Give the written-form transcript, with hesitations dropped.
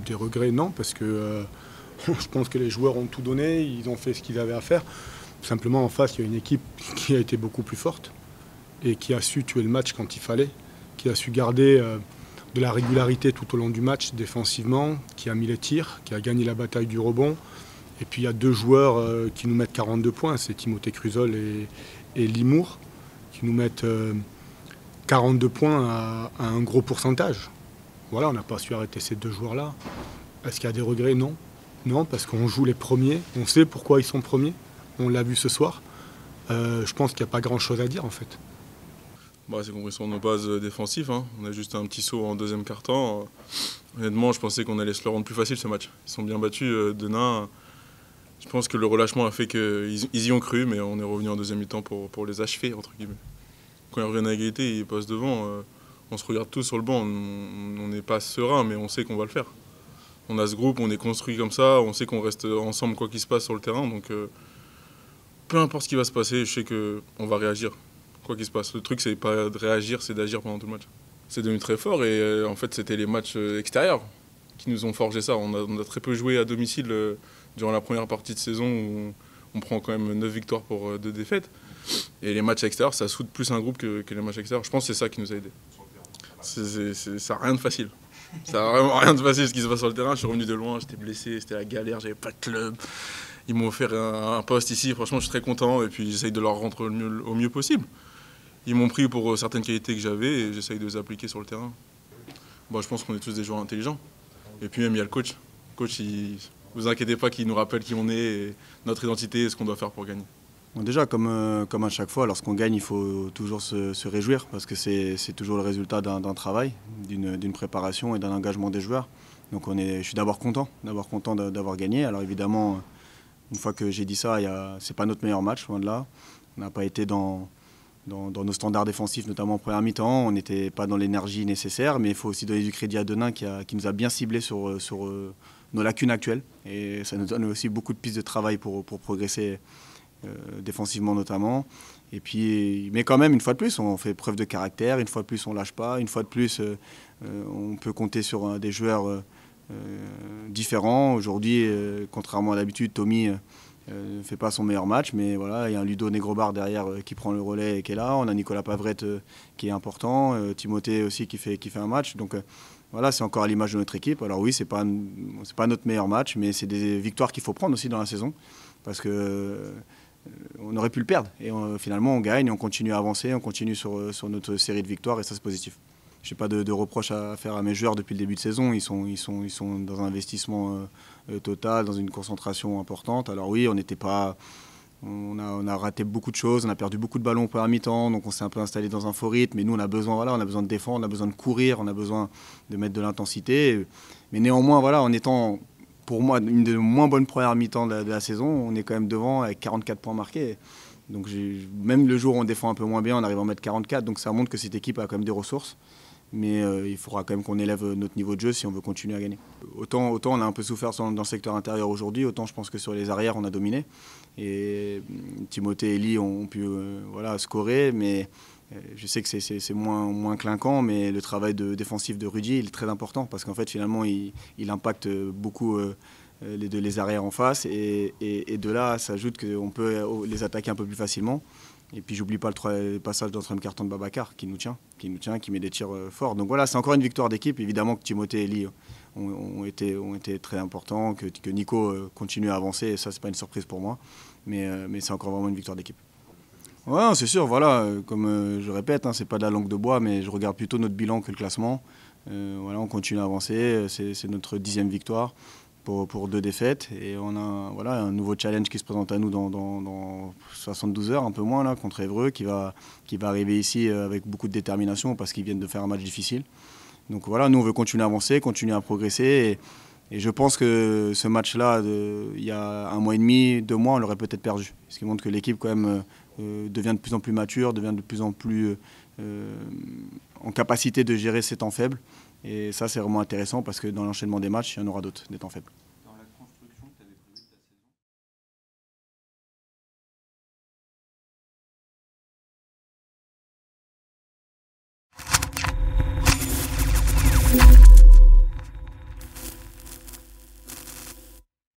Des regrets, non, parce que je pense que les joueurs ont tout donné, ils ont fait ce qu'ils avaient à faire. Simplement, en face, il y a une équipe qui a été beaucoup plus forte et qui a su tuer le match quand il fallait, qui a su garder de la régularité tout au long du match défensivement, qui a mis les tirs, qui a gagné la bataille du rebond. Et puis il y a deux joueurs qui nous mettent 42 points, c'est Timothée Cruzol et Limour, qui nous mettent 42 points à un gros pourcentage. Voilà, on n'a pas su arrêter ces deux joueurs-là. Est-ce qu'il y a des regrets? Non. Non, parce qu'on joue les premiers, on sait pourquoi ils sont premiers, on l'a vu ce soir. Je pense qu'il n'y a pas grand-chose à dire en fait. C'est qu'on est sur nos bases défensives, hein. On a juste un petit saut en deuxième quart-temps. Honnêtement, je pensais qu'on allait se le rendre plus facile ce match. Ils sont bien battus, Denain. Je pense que le relâchement a fait qu'ils y ont cru, mais on est revenu en deuxième mi-temps pour les achever, entre guillemets. Quand ils reviennent à égalité, ils passent devant. On se regarde tous sur le banc. On n'est pas serein, mais on sait qu'on va le faire. On a ce groupe, on est construit comme ça, on sait qu'on reste ensemble quoi qu'il se passe sur le terrain. Donc peu importe ce qui va se passer, je sais qu'on va réagir, quoi qu'il se passe. Le truc, c'est pas de réagir, c'est d'agir pendant tout le match. C'est devenu très fort et en fait, c'était les matchs extérieurs qui nous ont forgé ça. On a très peu joué à domicile durant la première partie de saison où on prend quand même 9 victoires pour 2 défaites. Et les matchs extérieurs, ça soude plus un groupe que les matchs extérieurs. Je pense que c'est ça qui nous a aidés. Ça n'a rien de facile. Ça n'a vraiment rien de facile ce qui se passe sur le terrain. Je suis revenu de loin, j'étais blessé, c'était la galère, j'avais pas de club. Ils m'ont offert un poste ici, franchement je suis très content et puis j'essaye de leur rendre au mieux possible. Ils m'ont pris pour certaines qualités que j'avais et j'essaye de les appliquer sur le terrain. Je pense qu'on est tous des joueurs intelligents. Et puis même il y a le coach. Le coach, vous inquiétez pas qu'il nous rappelle qui on est, et notre identité et ce qu'on doit faire pour gagner. Déjà, comme à chaque fois, lorsqu'on gagne, il faut toujours se réjouir parce que c'est toujours le résultat d'un travail, d'une préparation et d'un engagement des joueurs. Donc je suis d'abord content d'avoir gagné. Alors évidemment, une fois que j'ai dit ça, c'est pas notre meilleur match, loin de là. On n'a pas été dans nos standards défensifs, notamment en première mi-temps. On n'était pas dans l'énergie nécessaire, mais il faut aussi donner du crédit à Denain qui nous a bien ciblés sur nos lacunes actuelles. Et ça nous donne aussi beaucoup de pistes de travail pour progresser défensivement notamment. Et puis, mais quand même, une fois de plus, on fait preuve de caractère, une fois de plus, on ne lâche pas, une fois de plus, on peut compter sur des joueurs différents. Aujourd'hui, contrairement à d'habitude, Tommy ne fait pas son meilleur match, mais voilà, il y a un Ludo Negrobar derrière qui prend le relais et qui est là. On a Nicolas Pavrette qui est important, Timothée aussi qui fait un match. Donc voilà, c'est encore à l'image de notre équipe. Alors oui, c'est pas notre meilleur match, mais c'est des victoires qu'il faut prendre aussi dans la saison, parce que on aurait pu le perdre. Et finalement, on gagne, on continue à avancer, on continue sur notre série de victoires et ça, c'est positif. Je n'ai pas de reproches à faire à mes joueurs depuis le début de saison. Ils sont dans un investissement total, dans une concentration importante. Alors oui, on a raté beaucoup de choses, on a perdu beaucoup de ballons au premier mi-temps, donc on s'est un peu installé dans un faux rythme. Mais nous, on a besoin de défendre, on a besoin de courir, on a besoin de mettre de l'intensité. Mais néanmoins, en étant, pour moi, une des moins bonnes premières mi-temps de la saison, on est quand même devant avec 44 points marqués. Donc même le jour où on défend un peu moins bien, on arrive à en mettre 44. Donc ça montre que cette équipe a quand même des ressources. Mais il faudra quand même qu'on élève notre niveau de jeu si on veut continuer à gagner. Autant on a un peu souffert dans le secteur intérieur aujourd'hui, autant je pense que sur les arrières, on a dominé. Et Timothée et Eli ont pu scorer, mais je sais que c'est moins clinquant, mais le travail défensif de Rudy, il est très important parce qu'en fait, finalement, il impacte beaucoup les arrières en face. Et de là, ça ajoute qu'on peut les attaquer un peu plus facilement. Et puis j'oublie pas le passage dans le troisième carton de Babacar qui nous tient, qui met des tirs forts. Donc voilà, c'est encore une victoire d'équipe. Évidemment que Timothée et Eli ont été très importants, que Nico continue à avancer, et ça c'est pas une surprise pour moi. Mais c'est encore vraiment une victoire d'équipe. Ouais, c'est sûr, comme je répète, c'est pas de la langue de bois, mais je regarde plutôt notre bilan que le classement. On continue à avancer, c'est notre 10e victoire. Pour 2 défaites et on a un nouveau challenge qui se présente à nous dans 72 heures, un peu moins là, contre Évreux qui va arriver ici avec beaucoup de détermination parce qu'ils viennent de faire un match difficile. Donc voilà, nous on veut continuer à avancer, continuer à progresser et je pense que ce match-là, il y a 1 mois et demi, 2 mois, on l'aurait peut-être perdu. Ce qui montre que l'équipe quand même devient de plus en plus mature, devient de plus en plus en capacité de gérer ses temps faibles. Et ça, c'est vraiment intéressant parce que dans l'enchaînement des matchs, il y en aura d'autres, des temps faibles. Dans la construction que tu avais prévue de ta saison